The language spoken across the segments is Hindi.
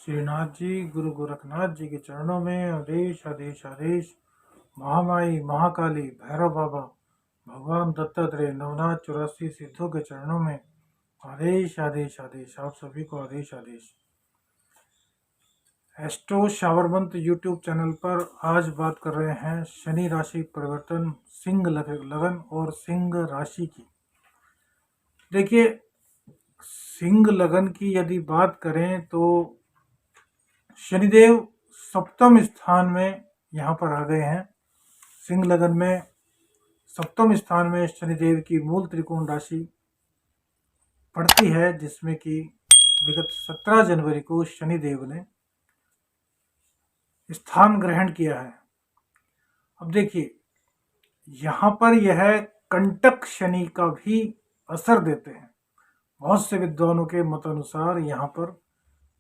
श्रीनाथ जी गुरु गोरखनाथ जी के चरणों में आदेश आदेश आदेश। महामाई महाकाली भैरव बाबा भगवान दत्तात्रेय नवनाथ 84 सिद्धों के चरणों में आदेश आदेश आदेश। आप सभी को आदेश आदेश। एस्ट्रो शावर मंत्र यूट्यूब चैनल पर आज बात कर रहे हैं शनि राशि परिवर्तन, सिंह लगन और सिंह राशि की। देखिए, सिंह लगन की यदि बात करें तो शनिदेव सप्तम स्थान में यहाँ पर आ गए हैं। सिंह लगन में सप्तम स्थान में शनिदेव की मूल त्रिकोण राशि पड़ती है, जिसमें कि विगत 17 जनवरी को शनिदेव ने स्थान ग्रहण किया है। अब देखिए, यहाँ पर यह कंटक शनि का भी असर देते हैं। बहुत से विद्वानों के मत अनुसार यहाँ पर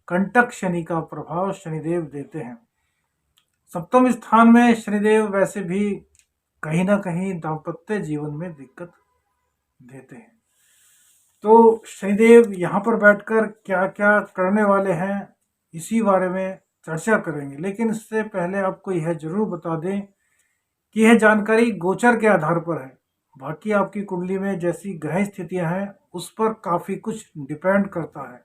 कंटक शनि का प्रभाव शनिदेव देते हैं। सप्तम स्थान में शनिदेव वैसे भी कहीं ना कहीं दाम्पत्य जीवन में दिक्कत देते हैं। तो शनिदेव यहाँ पर बैठकर क्या क्या करने वाले हैं, इसी बारे में चर्चा करेंगे। लेकिन इससे पहले आपको यह जरूर बता दें कि यह जानकारी गोचर के आधार पर है। बाकी आपकी कुंडली में जैसी ग्रह स्थितियां हैं उस पर काफी कुछ डिपेंड करता है।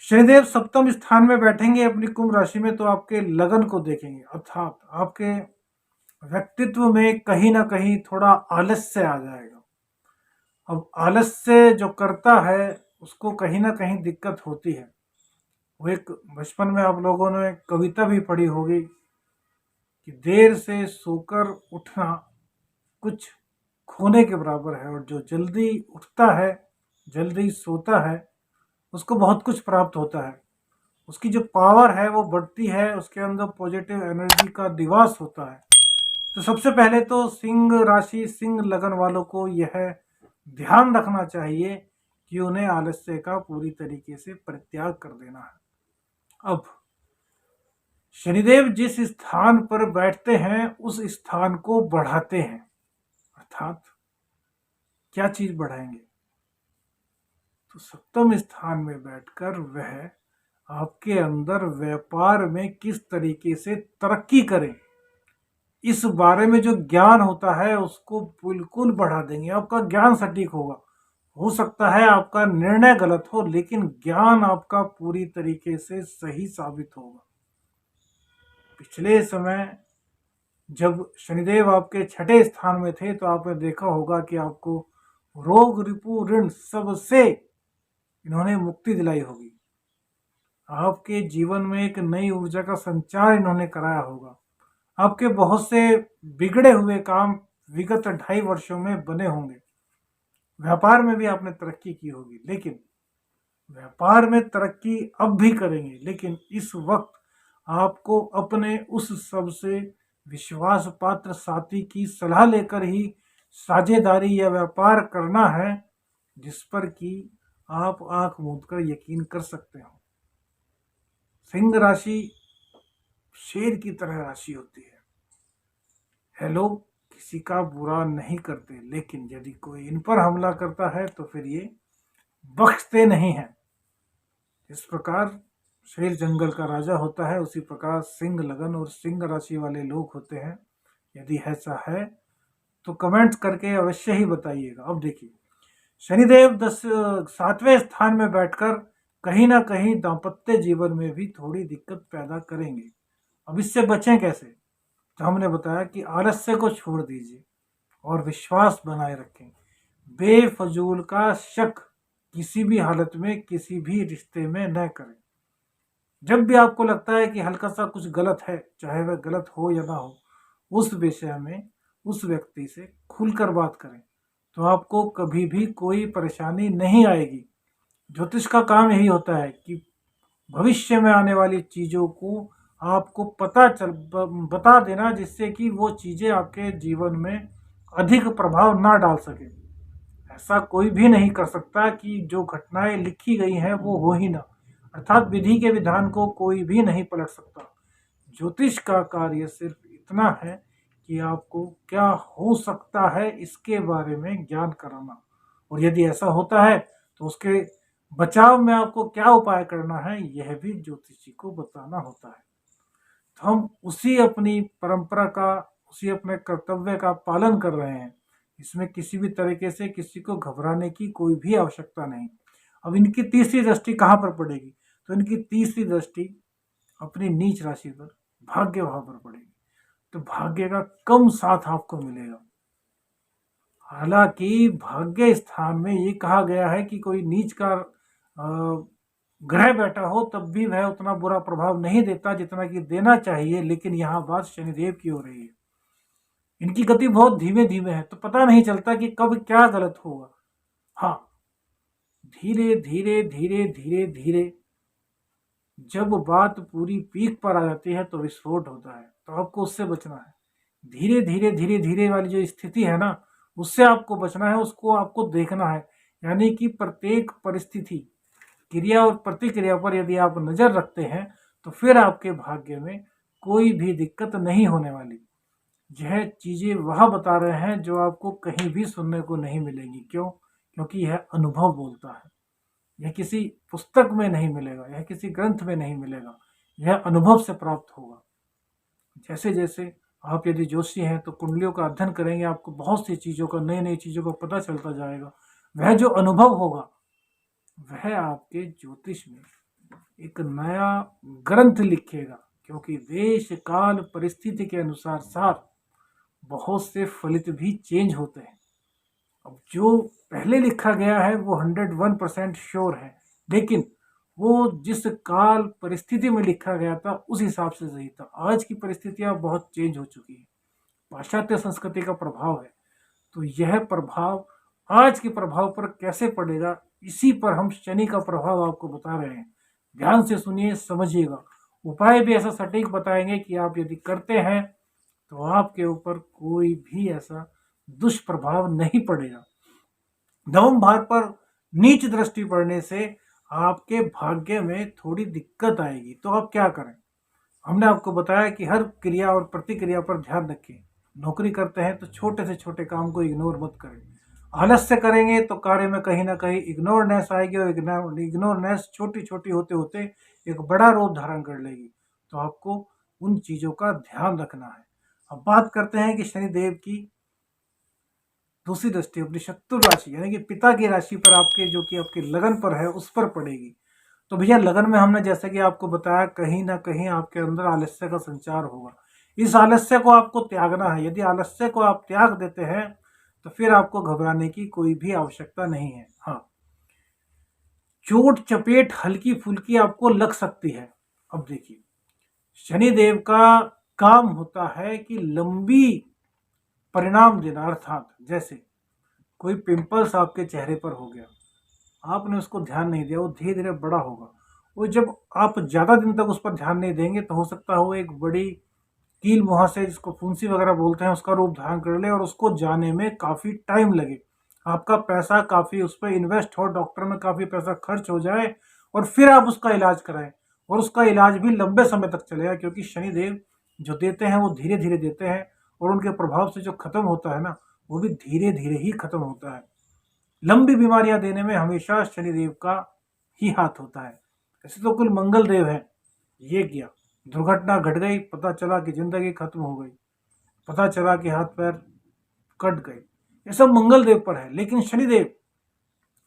शनिदेव सप्तम स्थान में बैठेंगे अपनी कुंभ राशि में, तो आपके लगन को देखेंगे, अर्थात आपके व्यक्तित्व में कहीं ना कहीं थोड़ा आलस्य आ जाएगा। अब आलस्य जो करता है उसको कहीं ना कहीं दिक्कत होती है। वो एक बचपन में आप लोगों ने कविता भी पढ़ी होगी कि देर से सोकर उठना कुछ खोने के बराबर है, और जो जल्दी उठता है जल्दी सोता है उसको बहुत कुछ प्राप्त होता है। उसकी जो पावर है वो बढ़ती है, उसके अंदर पॉजिटिव एनर्जी का निवास होता है। तो सबसे पहले तो सिंह राशि सिंह लगन वालों को यह ध्यान रखना चाहिए कि उन्हें आलस्य का पूरी तरीके से परित्याग कर देना है। अब शनिदेव जिस स्थान पर बैठते हैं उस स्थान को बढ़ाते हैं, अर्थात क्या चीज बढ़ाएंगे, तो सप्तम स्थान में बैठकर वह आपके अंदर व्यापार में किस तरीके से तरक्की करें, इस बारे में जो ज्ञान होता है उसको बिल्कुल बढ़ा देंगे। आपका ज्ञान सटीक होगा। हो सकता है आपका निर्णय गलत हो, लेकिन ज्ञान आपका पूरी तरीके से सही साबित होगा। पिछले समय जब शनिदेव आपके छठे स्थान में थे तो आपने देखा होगा कि आपको रोग रिपु ऋण सबसे इन्होंने मुक्ति दिलाई होगी। आपके जीवन में एक नई ऊर्जा का संचार इन्होंने कराया होगा। आपके बहुत से बिगड़े हुए काम विगत 2.5 वर्षों में बने होंगे। व्यापार में भी आपने तरक्की की होगी, लेकिन व्यापार में तरक्की अब भी करेंगे, लेकिन इस वक्त आपको अपने उस सबसे विश्वास पात्र साथी की सलाह लेकर ही साझेदारी या व्यापार करना है, जिस पर कि आप आंख मूंद कर यकीन कर सकते हो। सिंह राशि शेर की तरह राशि होती है। लोग किसी का बुरा नहीं करते, लेकिन यदि कोई इन पर हमला करता है तो फिर ये बख्शते नहीं हैं। इस प्रकार शेर जंगल का राजा होता है, उसी प्रकार सिंह लगन और सिंह राशि वाले लोग होते हैं। यदि ऐसा है तो कमेंट करके अवश्य ही बताइएगा। अब देखिए, शनिदेव 7वें स्थान में बैठकर कहीं ना कहीं दाम्पत्य जीवन में भी थोड़ी दिक्कत पैदा करेंगे। अब इससे बचें कैसे, तो हमने बताया कि आलस्य को छोड़ दीजिए और विश्वास बनाए रखें। बेफजूल का शक किसी भी हालत में किसी भी रिश्ते में न करें। जब भी आपको लगता है कि हल्का सा कुछ गलत है, चाहे वह गलत हो या ना हो, उस विषय में उस व्यक्ति से खुलकर बात करें, तो आपको कभी भी कोई परेशानी नहीं आएगी। ज्योतिष का काम यही होता है कि भविष्य में आने वाली चीजों को आपको बता देना, जिससे कि वो चीजें आपके जीवन में अधिक प्रभाव ना डाल सके। ऐसा कोई भी नहीं कर सकता कि जो घटनाएं लिखी गई हैं वो हो ही ना, अर्थात विधि के विधान को कोई भी नहीं पलट सकता। ज्योतिष का कार्य सिर्फ इतना है कि आपको क्या हो सकता है इसके बारे में ज्ञान कराना, और यदि ऐसा होता है तो उसके बचाव में आपको क्या उपाय करना है यह भी ज्योतिष जी को बताना होता है। तो हम उसी अपनी परंपरा का, उसी अपने कर्तव्य का पालन कर रहे हैं। इसमें किसी भी तरीके से किसी को घबराने की कोई भी आवश्यकता नहीं। अब इनकी तीसरी दृष्टि कहाँ पर पड़ेगी? तो इनकी तीसरी दृष्टि अपनी नीच राशि पर, भाग्य भाव पर पड़ेगी। तो भाग्य का कम साथ आपको मिलेगा। हालांकि भाग्य स्थान में ये कहा गया है कि कोई नीच का ग्रह बैठा हो तब भी वह उतना बुरा प्रभाव नहीं देता जितना कि देना चाहिए, लेकिन यहाँ बात शनिदेव की हो रही है। इनकी गति बहुत धीमे धीमे है, तो पता नहीं चलता कि कब क्या गलत होगा। हाँ, धीरे धीरे धीरे धीरे धीरे जब बात पूरी पीक पर आ जाती है तो विस्फोट होता है, तो आपको उससे बचना है। धीरे धीरे धीरे धीरे वाली जो स्थिति है ना, उससे आपको बचना है, उसको आपको देखना है। यानी कि प्रत्येक परिस्थिति, क्रिया और प्रतिक्रिया पर यदि आप नजर रखते हैं तो फिर आपके भाग्य में कोई भी दिक्कत नहीं होने वाली। यह चीजें वह बता रहे हैं जो आपको कहीं भी सुनने को नहीं मिलेगी। क्यों? क्योंकि यह अनुभव बोलता है। यह किसी पुस्तक में नहीं मिलेगा, यह किसी ग्रंथ में नहीं मिलेगा, यह अनुभव से प्राप्त होगा। जैसे जैसे आप यदि जोशी हैं तो कुंडलियों का अध्ययन करेंगे, आपको बहुत सी चीज़ों का, नई नई चीज़ों का पता चलता जाएगा। वह जो अनुभव होगा वह आपके ज्योतिष में एक नया ग्रंथ लिखेगा, क्योंकि देश काल परिस्थिति के अनुसार सार बहुत से फलित भी चेंज होते हैं। अब जो पहले लिखा गया है वो 101% श्योर है, लेकिन वो जिस काल परिस्थिति में लिखा गया था उस हिसाब से सही था। आज की परिस्थितियां बहुत चेंज हो चुकी है, पाश्चात्य संस्कृति का प्रभाव है। तो यह प्रभाव आज के प्रभाव पर कैसे पड़ेगा, इसी पर हम शनि का प्रभाव आपको बता रहे हैं। ध्यान से सुनिए, समझिएगा। उपाय भी ऐसा सटीक बताएंगे कि आप यदि करते हैं तो आपके ऊपर कोई भी ऐसा दुष्प्रभाव नहीं पड़ेगा। नवम भाव पर नीच दृष्टि पड़ने से आपके भाग्य में थोड़ी दिक्कत आएगी। तो आप क्या करें? हमने आपको बताया कि हर क्रिया और प्रतिक्रिया पर ध्यान रखें। नौकरी करते हैं तो छोटे से छोटे काम को इग्नोर मत करें। आलस्य करेंगे तो कार्य में कहीं ना कहीं इग्नोरनेस आएगी, और इग्नोरनेस छोटी छोटी होते होते एक बड़ा रूप धारण कर लेगी। तो आपको उन चीजों का ध्यान रखना है। अब बात करते हैं कि शनिदेव की दूसरी दृष्टि अपनी शत्रु राशि यानी कि पिता की राशि पर, आपके जो कि आपके लगन पर है, उस पर पड़ेगी। तो भैया लगन में हमने जैसे कि आपको बताया, कहीं ना कहीं आपके अंदर आलस्य का संचार होगा। इस आलस्य को आपको त्यागना है। यदि आलस्य को आप त्याग देते हैं तो फिर आपको घबराने की कोई भी आवश्यकता नहीं है। हाँ, चोट चपेट हल्की फुल्की आपको लग सकती है। अब देखिए, शनिदेव का काम होता है कि लंबी परिणाम देना। अर्थात जैसे कोई पिंपल्स आपके चेहरे पर हो गया, आपने उसको ध्यान नहीं दिया, वो धीरे धीरे बड़ा होगा। वो जब आप ज़्यादा दिन तक उस पर ध्यान नहीं देंगे तो हो सकता है वो एक बड़ी कील मुहासे, जिसको फुंसी वगैरह बोलते हैं, उसका रूप धारण कर ले, और उसको जाने में काफ़ी टाइम लगे। आपका पैसा काफ़ी उस पर इन्वेस्ट हो, डॉक्टर में काफ़ी पैसा खर्च हो जाए, और फिर आप उसका इलाज कराएं, और उसका इलाज भी लंबे समय तक चलेगा। क्योंकि शनिदेव जो देते हैं वो धीरे धीरे देते हैं, और उनके प्रभाव से जो खत्म होता है ना, वो भी धीरे धीरे ही खत्म होता है। लंबी बीमारियां देने में हमेशा शनिदेव का ही हाथ होता है। ऐसे तो कुल मंगल देव है। ये किया, दुर्घटना घट गई, पता चला कि जिंदगी खत्म हो गई, पता चला कि हाथ पैर कट गए, ये सब मंगल देव पर है। लेकिन शनिदेव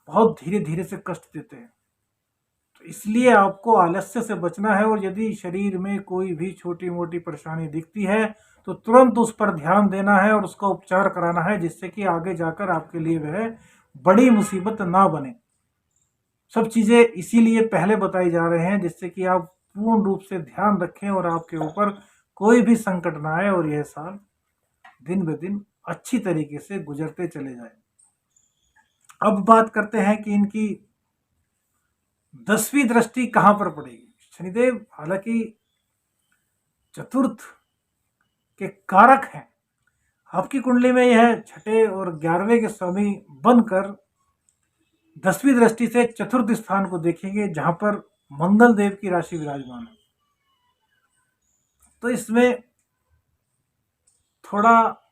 बहुत धीरे धीरे से कष्ट देते हैं। तो इसलिए आपको आलस्य से बचना है, और यदि शरीर में कोई भी छोटी मोटी परेशानी दिखती है तो तुरंत उस पर ध्यान देना है और उसका उपचार कराना है, जिससे कि आगे जाकर आपके लिए वह बड़ी मुसीबत ना बने। सब चीजें इसीलिए पहले बताई जा रहे हैं, जिससे कि आप पूर्ण रूप से ध्यान रखें और आपके ऊपर कोई भी संकट ना आए, और यह साल दिन ब दिन अच्छी तरीके से गुजरते चले जाए। अब बात करते हैं कि इनकी 10वीं दृष्टि कहां पर पड़ेगी। शनिदेव हालांकि चतुर्थ के कारक हैं। आपकी कुंडली में यह छठे और 11वें के स्वामी बनकर 10वीं दृष्टि से चतुर्थ स्थान को देखेंगे, जहां पर मंगल देव की राशि विराजमान है। तो इसमें थोड़ा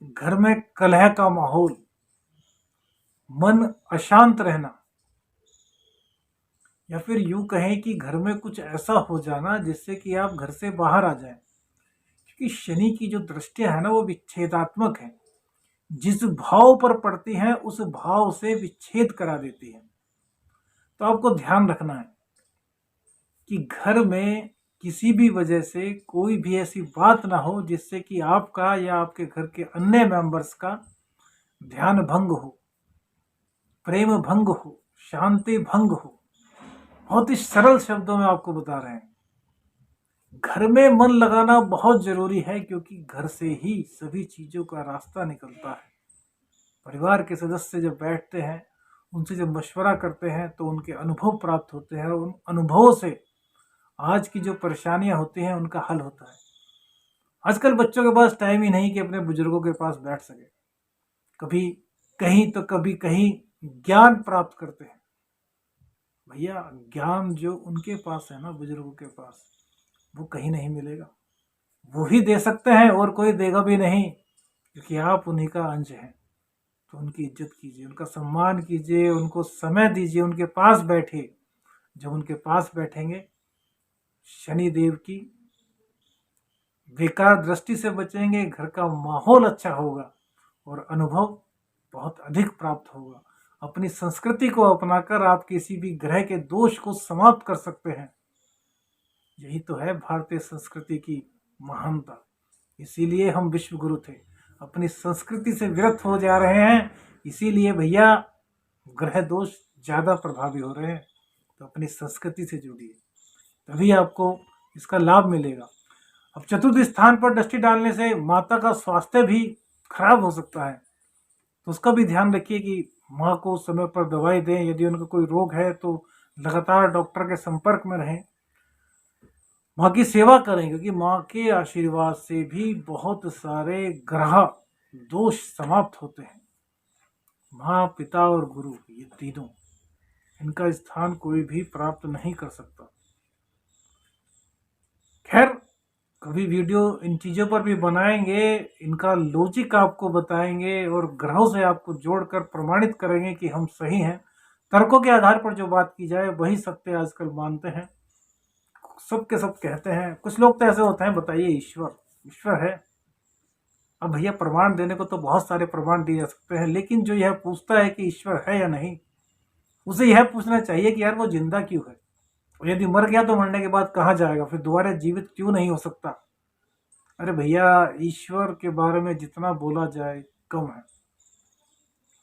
घर में कलह का माहौल, मन अशांत रहना, या फिर यूं कहें कि घर में कुछ ऐसा हो जाना जिससे कि आप घर से बाहर आ जाएं। क्योंकि शनि की जो दृष्टियां है ना वो विच्छेदात्मक है, जिस भाव पर पड़ती हैं उस भाव से विच्छेद करा देती है। तो आपको ध्यान रखना है कि घर में किसी भी वजह से कोई भी ऐसी बात ना हो जिससे कि आपका या आपके घर के अन्य मेंबर्स का ध्यान भंग हो, प्रेम भंग हो, शांति भंग हो। बहुत ही सरल शब्दों में आपको बता रहे हैं, घर में मन लगाना बहुत जरूरी है, क्योंकि घर से ही सभी चीजों का रास्ता निकलता है। परिवार के सदस्य जब बैठते हैं, उनसे जब मशवरा करते हैं तो उनके अनुभव प्राप्त होते हैं, और उन अनुभवों से आज की जो परेशानियां होती हैं उनका हल होता है। आजकल बच्चों के पास टाइम ही नहीं कि अपने बुजुर्गों के पास बैठ सके। कभी कहीं तो कभी कहीं ज्ञान प्राप्त करते हैं। भैया ज्ञान जो उनके पास है ना, बुजुर्गों के पास, वो कहीं नहीं मिलेगा। वो ही दे सकते हैं और कोई देगा भी नहीं, क्योंकि आप उन्हीं का अंश हैं। तो उनकी इज्जत कीजिए, उनका सम्मान कीजिए, उनको समय दीजिए, उनके पास बैठिए। जब उनके पास बैठेंगे, शनिदेव की बेकार दृष्टि से बचेंगे, घर का माहौल अच्छा होगा और अनुभव बहुत अधिक प्राप्त होगा। अपनी संस्कृति को अपनाकर आप किसी भी ग्रह के दोष को समाप्त कर सकते हैं। यही तो है भारतीय संस्कृति की महानता। इसीलिए हम विश्व गुरु थे। अपनी संस्कृति से विरत हो जा रहे हैं, इसीलिए भैया ग्रह दोष ज्यादा प्रभावी हो रहे हैं। तो अपनी संस्कृति से जुड़िए, तभी आपको इसका लाभ मिलेगा। अब चतुर्थ स्थान पर दृष्टि डालने से माता का स्वास्थ्य भी खराब हो सकता है, तो उसका भी ध्यान रखिए कि माँ को समय पर दवाई दें। यदि उनका कोई रोग है तो लगातार डॉक्टर के संपर्क में रहें, माँ की सेवा करें, क्योंकि माँ के आशीर्वाद से भी बहुत सारे ग्रह दोष समाप्त होते हैं। माँ, पिता और गुरु, ये तीनों, इनका स्थान कोई भी प्राप्त नहीं कर सकता। खैर, कभी वीडियो इन चीज़ों पर भी बनाएंगे, इनका लॉजिक आपको बताएंगे और ग्रहों से आपको जोड़कर प्रमाणित करेंगे कि हम सही हैं। तर्कों के आधार पर जो बात की जाए वही सत्य आजकल मानते हैं, सब के सब कहते हैं। कुछ लोग तो ऐसे होते हैं, बताइए ईश्वर ईश्वर है। अब भैया प्रमाण देने को तो बहुत सारे प्रमाण दिए जा सकते हैं, लेकिन जो यह पूछता है कि ईश्वर है या नहीं, उसे यह पूछना चाहिए कि यार वो जिंदा क्यों है, और यदि मर गया तो मरने के बाद कहाँ जाएगा, फिर दोबारा जीवित क्यों नहीं हो सकता। अरे भैया, ईश्वर के बारे में जितना बोला जाए कम है।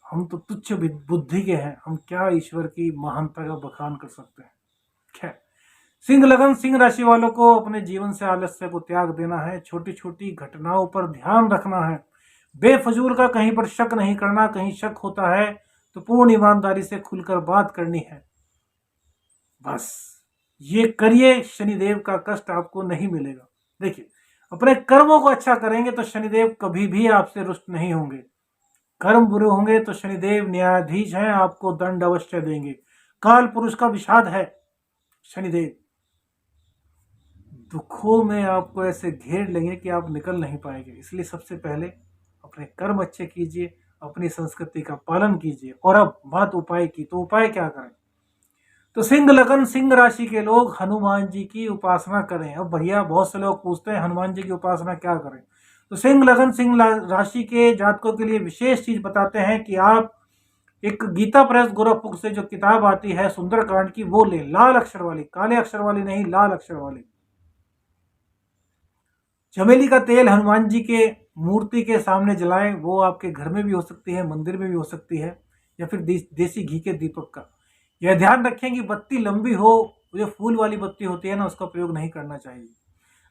हम तो तुच्छ बुद्धि के हैं, हम क्या ईश्वर की महानता का बखान कर सकते हैं। खैर, सिंह लगन सिंह राशि वालों को अपने जीवन से आलस्य को त्याग देना है। छोटी छोटी घटनाओं पर ध्यान रखना है। बेफजूल का कहीं पर शक नहीं करना। कहीं शक होता है तो पूर्ण ईमानदारी से खुलकर बात करनी है। बस ये करिए, शनिदेव का कष्ट आपको नहीं मिलेगा। देखिए, अपने कर्मों को अच्छा करेंगे तो शनिदेव कभी भी आपसे रुष्ट नहीं होंगे। कर्म बुरे होंगे तो शनिदेव न्यायाधीश हैं, आपको दंड अवश्य देंगे। काल पुरुष का विषाद है शनिदेव। दुखों में आपको ऐसे घेर लेंगे कि आप निकल नहीं पाएंगे। इसलिए सबसे पहले अपने कर्म अच्छे कीजिए, अपनी संस्कृति का पालन कीजिए। और अब बात उपाय की, तो उपाय क्या करें? तो सिंह लगन सिंह राशि के लोग हनुमान जी की उपासना करें। अब भैया बहुत से लोग पूछते हैं हनुमान जी की उपासना क्या करें, तो सिंह लगन सिंह राशि के जातकों के लिए विशेष चीज बताते हैं कि आप एक गीता प्रेस गोरखपुर से जो किताब आती है सुंदरकांड की, वो ले, लाल अक्षर वाली, काले अक्षर वाली नहीं, लाल अक्षर वाली। चमेली का तेल हनुमान जी के मूर्ति के सामने जलाएं। वो आपके घर में भी हो सकती है, मंदिर में भी हो सकती है, या फिर देसी घी के दीपक का। यह ध्यान रखें कि बत्ती लंबी हो। जो फूल वाली बत्ती होती है ना, उसका प्रयोग नहीं करना चाहिए।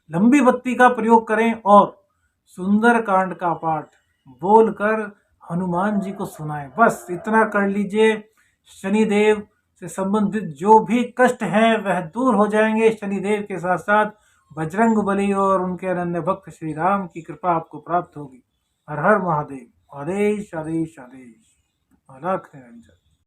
लंबी बत्ती का प्रयोग करें और सुंदरकांड का पाठ बोलकर हनुमान जी को सुनाएं। बस इतना कर लीजिए, शनिदेव से संबंधित जो भी कष्ट हैं वह दूर हो जाएंगे। शनिदेव के साथ साथ बजरंग बली और उनके अनन्य भक्त श्री राम की कृपा आपको प्राप्त होगी। हर हर महादेव। आदेश आदेश आदेश। अलख निरंजन।